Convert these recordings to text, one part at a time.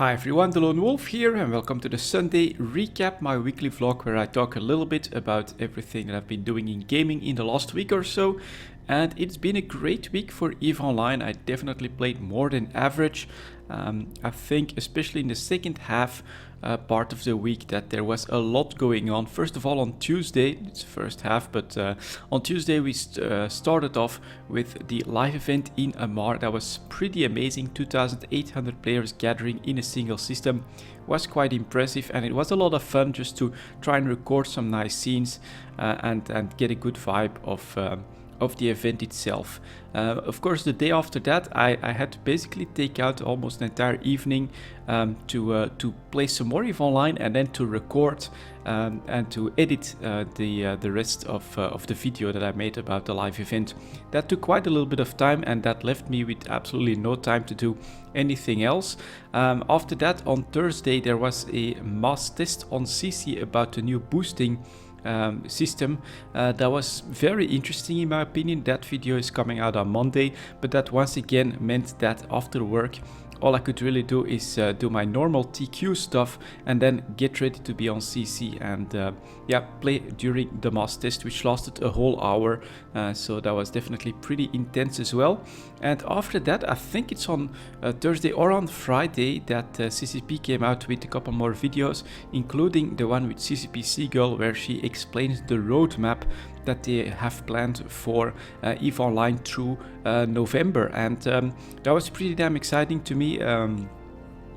Hi everyone, delonewolf here and welcome to the Sunday recap, my weekly vlog where I talk a little bit about everything that I've been doing in gaming in the last week or so. And it's been a great week for EVE Online. I definitely played more than average. I think especially in the second half part of the week that there was a lot going on. First of all, on Tuesday, it's the first half, but on Tuesday we started off with the live event in Amar. That was pretty amazing. 2,800 players gathering in a single system. Was quite impressive, and it was a lot of fun just to try and record some nice scenes and get a good vibe of the event itself. Of course, the day after that, I had to basically take out almost an entire evening to play some more EVE Online and then to record and to edit the rest of the video that I made about the live event. That took quite a little bit of time, and that left me with absolutely no time to do anything else. After that, on Thursday, there was a mass test on CC about the new boosting system that was very interesting in my opinion. That video is coming out on Monday, but that once again meant that after work all I could really do is do my normal TQ stuff and then get ready to be on CC and play during the mass test, which lasted a whole hour, so that was definitely pretty intense as well. And after that, I think it's on Thursday or on Friday that CCP came out with a couple more videos, including the one with CCP Seagull where she explains the roadmap that they have planned for EVE Online through November, and that was pretty damn exciting to me.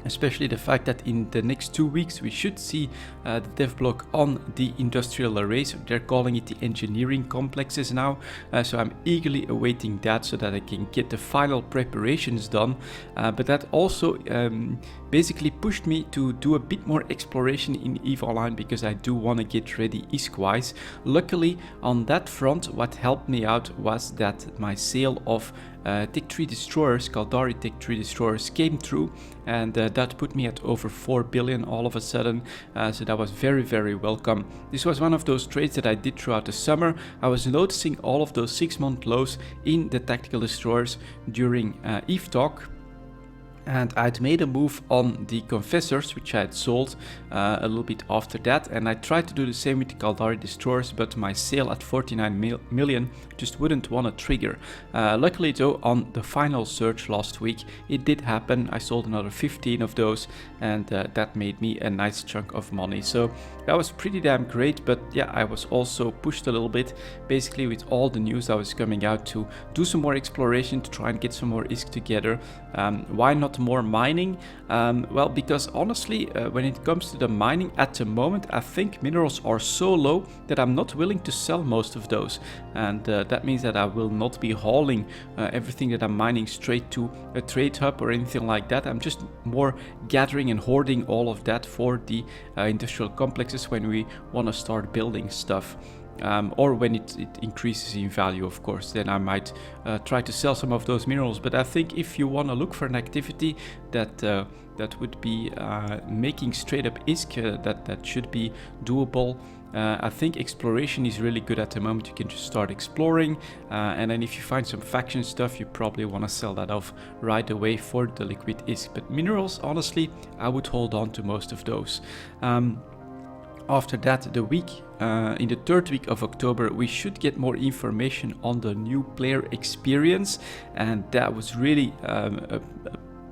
Especially the fact that in the next 2 weeks we should see the dev block on the industrial arrays. They're calling it the engineering complexes now, so I'm eagerly awaiting that so that I can get the final preparations done. But that also basically pushed me to do a bit more exploration in EVE Online because I do want to get ready ISK-wise. Luckily on that front, what helped me out was that my sale of Tech 3 destroyers, Caldari Tech 3 destroyers, came through, and that put me at over 4 billion all of a sudden, so that was very welcome. This was one of those trades that I did throughout the summer. I was noticing all of those 6-month lows in the tactical destroyers during EVE Talk, and I'd made a move on the Confessors, which I had sold a little bit after that, and I tried to do the same with the Caldari Destroyers, but my sale at 49 million just wouldn't want to trigger. Luckily though, on the final surge last week, it did happen. I sold another 15 of those, and that made me a nice chunk of money. So that was pretty damn great, but yeah, I was also pushed a little bit, basically with all the news that was coming out, to do some more exploration, to try and get some more ISK together. Why not more mining? Well, because honestly, when it comes to the mining at the moment, I think minerals are so low that I'm not willing to sell most of those, and that means that I will not be hauling everything that I'm mining straight to a trade hub or anything like that. I'm just more gathering and hoarding all of that for the industrial complexes when we want to start building stuff. Or when it increases in value, of course, then I might try to sell some of those minerals. But I think if you want to look for an activity that would be making straight up ISK, that should be doable. I think exploration is really good at the moment. You can just start exploring, and then if you find some faction stuff, you probably want to sell that off right away for the liquid ISK. But minerals, honestly, I would hold on to most of those. After that, the week, in the 3rd week of October, we should get more information on the new player experience, and that was really a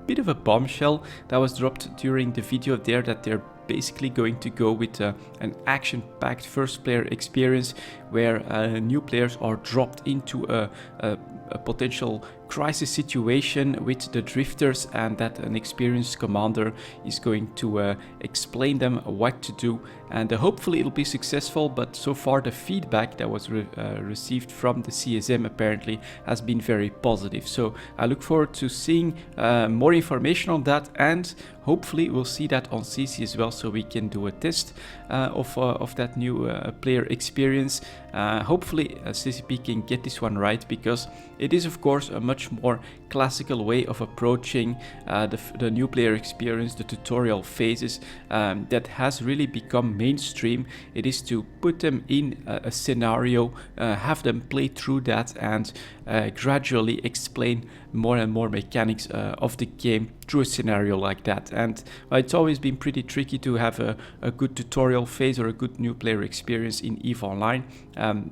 bit of a bombshell that was dropped during the video there, that they're basically going to go with an action-packed first player experience where new players are dropped into a potential crisis situation with the drifters, and that an experienced commander is going to explain them what to do, and hopefully it'll be successful. But so far the feedback that was received from the CSM apparently has been very positive, so I look forward to seeing more information on that, and hopefully we'll see that on CC as well, so we can do a test of that new player experience. Hopefully CCP can get this one right, because it is of course a much more classical way of approaching the new player experience, the tutorial phases, that has really become mainstream. It is to put them in a scenario, have them play through that, and gradually explain more and more mechanics of the game through a scenario like that. And it's always been pretty tricky to have a good tutorial phase or a good new player experience in EVE Online.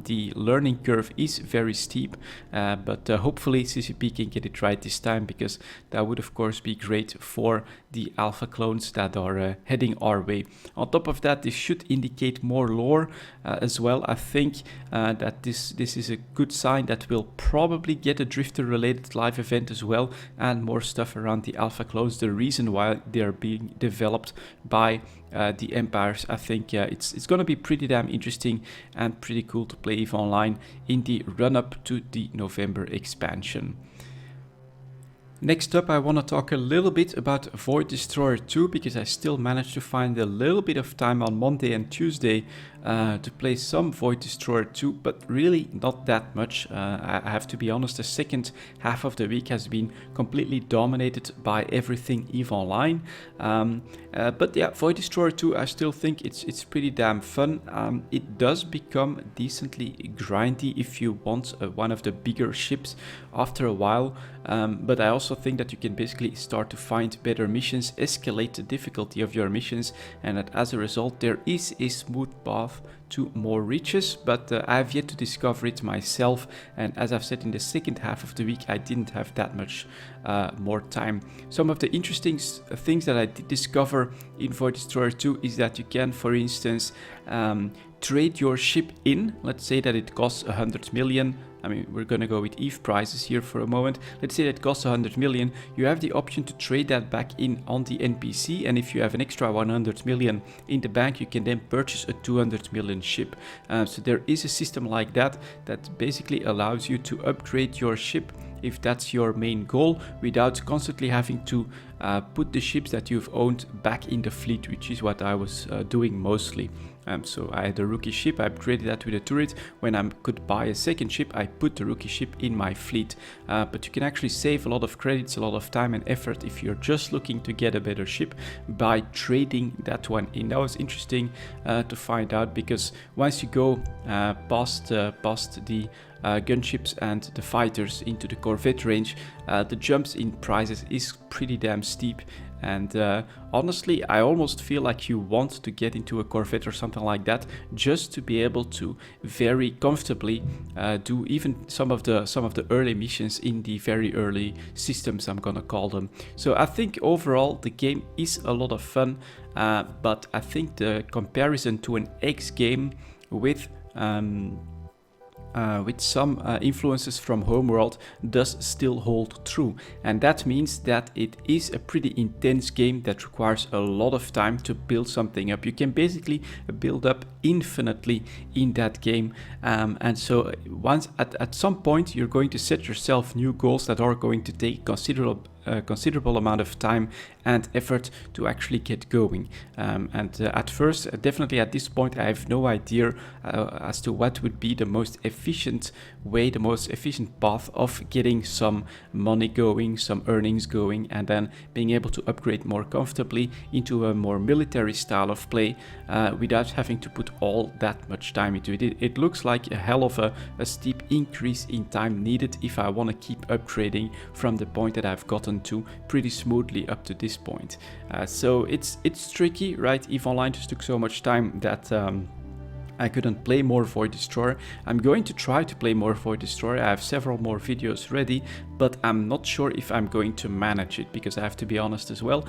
The learning curve is very steep, but hopefully CCP can get it right this time, because that would of course be great for the alpha clones that are heading our way. On top of that, this should indicate more lore as well. I think that this is a good sign that we'll probably get a Drifter related live event as well, and more stuff around the alpha clones, the reason why they're being developed by the Empires. I think it's going to be pretty damn interesting and pretty cool to play EVE Online in the run-up to the November expansion. Next up, I want to talk a little bit about Void Destroyer 2, because I still managed to find a little bit of time on Monday and Tuesday to play some Void Destroyer 2, but really not that much. I have to be honest, the second half of the week has been completely dominated by everything EVE Online. But yeah, Void Destroyer 2, I still think it's pretty damn fun. It does become decently grindy if you want one of the bigger ships after a while, but I also think that you can basically start to find better missions, escalate the difficulty of your missions, and that as a result there is a smooth path to more riches, but I have yet to discover it myself, and as I've said, in the second half of the week I didn't have that much more time. Some of the interesting things that I did discover in Void Destroyer 2 is that you can, for instance, trade your ship in. Let's say that it costs 100 million. I mean, we're gonna go with EVE prices here for a moment. Let's say that it costs 100 million. You have the option to trade that back in on the NPC, and if you have an extra 100 million in the bank, you can then purchase a 200 million ship. So there is a system like that that basically allows you to upgrade your ship if that's your main goal, without constantly having to put the ships that you've owned back in the fleet, which is what I was doing mostly. So I had a rookie ship, I upgraded that with a turret. When I could buy a second ship, I put the rookie ship in my fleet. But you can actually save a lot of credits, a lot of time and effort if you're just looking to get a better ship by trading that one in. That was interesting to find out, because once you go past the gunships and the fighters into the Corvette range, the jumps in prices is pretty damn steep. And honestly, I almost feel like you want to get into a Corvette or something like that just to be able to very comfortably do even some of the early missions in the very early systems, I'm gonna call them. So I think overall the game is a lot of fun, but I think the comparison to an X game with some influences from Homeworld does still hold true, and that means that it is a pretty intense game that requires a lot of time to build something up. You can basically build up infinitely in that game, and so once at some point you're going to set yourself new goals that are going to take considerable amount of time and effort to actually get going. At first, definitely at this point, I have no idea as to what would be the most efficient way, the most efficient path of getting some money going, some earnings going, and then being able to upgrade more comfortably into a more military style of play without having to put all that much time into it. It looks like a hell of a steep increase in time needed if I want to keep upgrading from the point that I've gotten to pretty smoothly up to this point. So it's tricky, right? EVE Online just took so much time that I couldn't play more Void Destroyer. I'm going to try to play more Void Destroyer. I have several more videos ready, but I'm not sure if I'm going to manage it, because I have to be honest as well.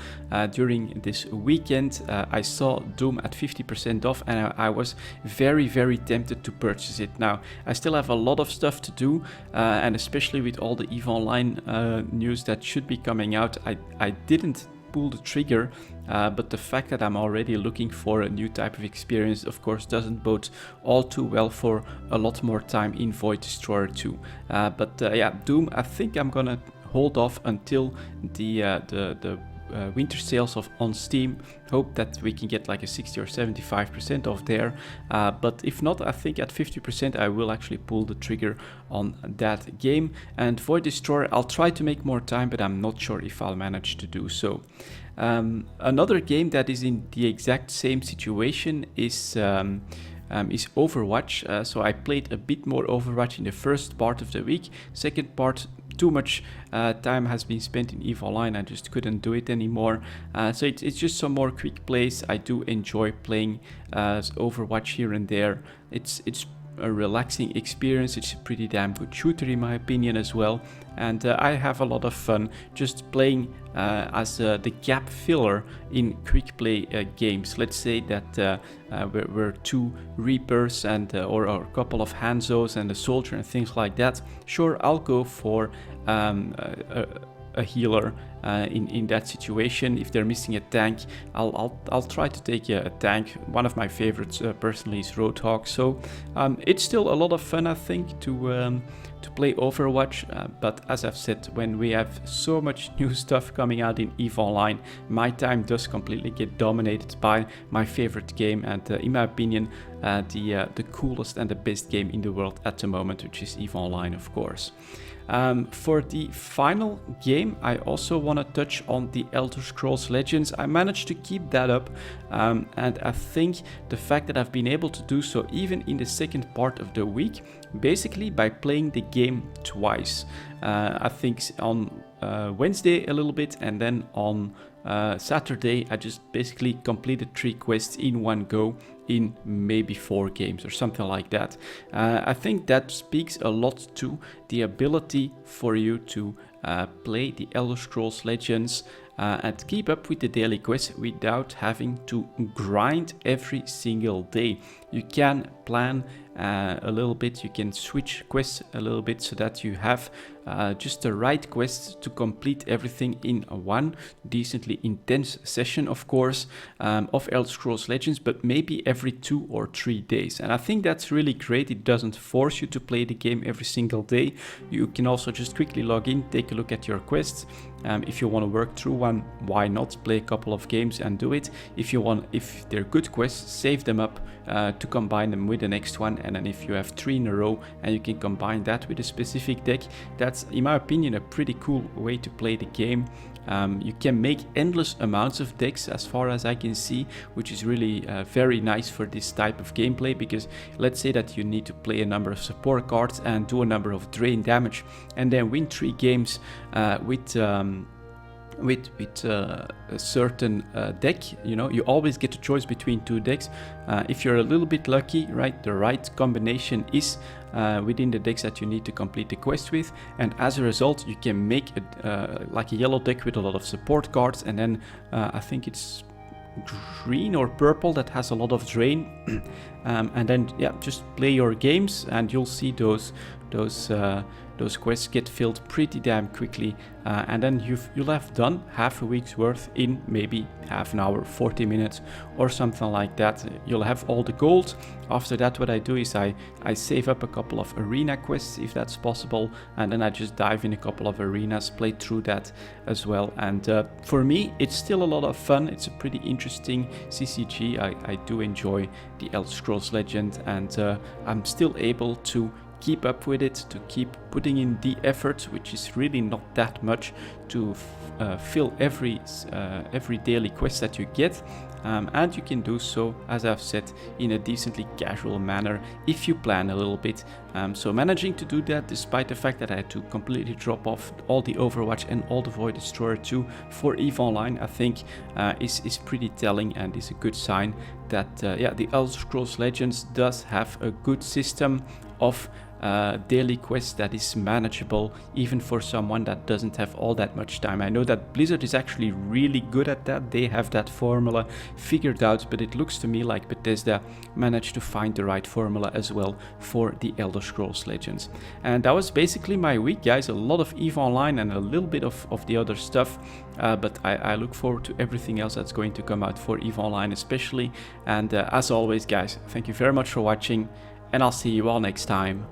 During this weekend, I saw Doom at 50% off, and I was very, very tempted to purchase it. Now, I still have a lot of stuff to do, and especially with all the EVE Online news that should be coming out, I didn't pull the trigger, but the fact that I'm already looking for a new type of experience, of course, doesn't bode all too well for a lot more time in Void Destroyer 2. Yeah, Doom, I think I'm gonna hold off until the winter sales on Steam. Hope that we can get like a 60 or 75% off there, but if not, I think at 50% I will actually pull the trigger on that game. And Void Destroyer, I'll try to make more time, but I'm not sure if I'll manage to do so. Another game that is in the exact same situation is Overwatch. So I played a bit more Overwatch in the first part of the week. Second part too much time has been spent in EVE Online. I just couldn't do it anymore. So it's just some more quick plays. I do enjoy playing Overwatch here and there. It's a relaxing experience. It's a pretty damn good shooter in my opinion as well, and I have a lot of fun just playing as the gap filler in quick play games. Let's say that we're two Reapers and or a couple of Hanzos and a soldier and things like that. Sure, I'll go for a healer in that situation. If they're missing a tank, I'll try to take a tank. One of my favorites personally is Roadhog. So it's still a lot of fun, I think, to play Overwatch. But as I've said, when we have so much new stuff coming out in EVE Online, my time does completely get dominated by my favorite game, and in my opinion, the coolest and the best game in the world at the moment, which is EVE Online, of course. For the final game, I also want to touch on the Elder Scrolls Legends. I managed to keep that up, and I think the fact that I've been able to do so even in the second part of the week, basically by playing the game twice. I think on Wednesday a little bit, and then on Saturday I just basically completed 3 quests in one go in maybe 4 games or something like that. I think that speaks a lot to the ability for you to play the Elder Scrolls Legends and keep up with the daily quests without having to grind every single day. You can plan a little bit, you can switch quests a little bit so that you have just the right quests to complete everything in one decently intense session, of course, of Elder Scrolls Legends, but maybe every 2 or 3 days. And I think that's really great. It doesn't force you to play the game every single day. You can also just quickly log in, take a look at your quests. If you want to work through one, why not play a couple of games and do it? If they're good quests, save them up to combine them with the next one. And then if you have 3 in a row and you can combine that with a specific deck, that's in my opinion a pretty cool way to play the game. You can make endless amounts of decks as far as I can see, which is really very nice for this type of gameplay, because let's say that you need to play a number of support cards and do a number of drain damage and then win 3 games with a certain deck. You know, you always get a choice between 2 decks. If you're a little bit lucky, right, the right combination is within the decks that you need to complete the quest with, and as a result you can make like a yellow deck with a lot of support cards, and then I think it's green or purple that has a lot of drain, and then yeah, just play your games and you'll see those quests get filled pretty damn quickly, and then you'll have done half a week's worth in maybe half an hour, 40 minutes or something like that. You'll have all the gold. After that, what I do is I save up a couple of arena quests if that's possible, and then I just dive in a couple of arenas, play through that as well. And for me, it's still a lot of fun. It's a pretty interesting CCG. I do enjoy the Elder Scrolls Legend, and I'm still able to keep up with it, to keep putting in the effort, which is really not that much, to fill every daily quest that you get, and you can do so, as I've said, in a decently casual manner if you plan a little bit. So managing to do that despite the fact that I had to completely drop off all the Overwatch and all the Void Destroyer 2 for EVE Online, I think is pretty telling, and is a good sign that the Elder Scrolls Legends does have a good system of daily quest that is manageable even for someone that doesn't have all that much time. I know that Blizzard is actually really good at that. They have that formula figured out, but it looks to me like Bethesda managed to find the right formula as well for the Elder Scrolls Legends. And that was basically my week, guys. A lot of EVE Online and a little bit of the other stuff, but I look forward to everything else that's going to come out for EVE Online especially. And as always, guys, thank you very much for watching, and I'll see you all next time.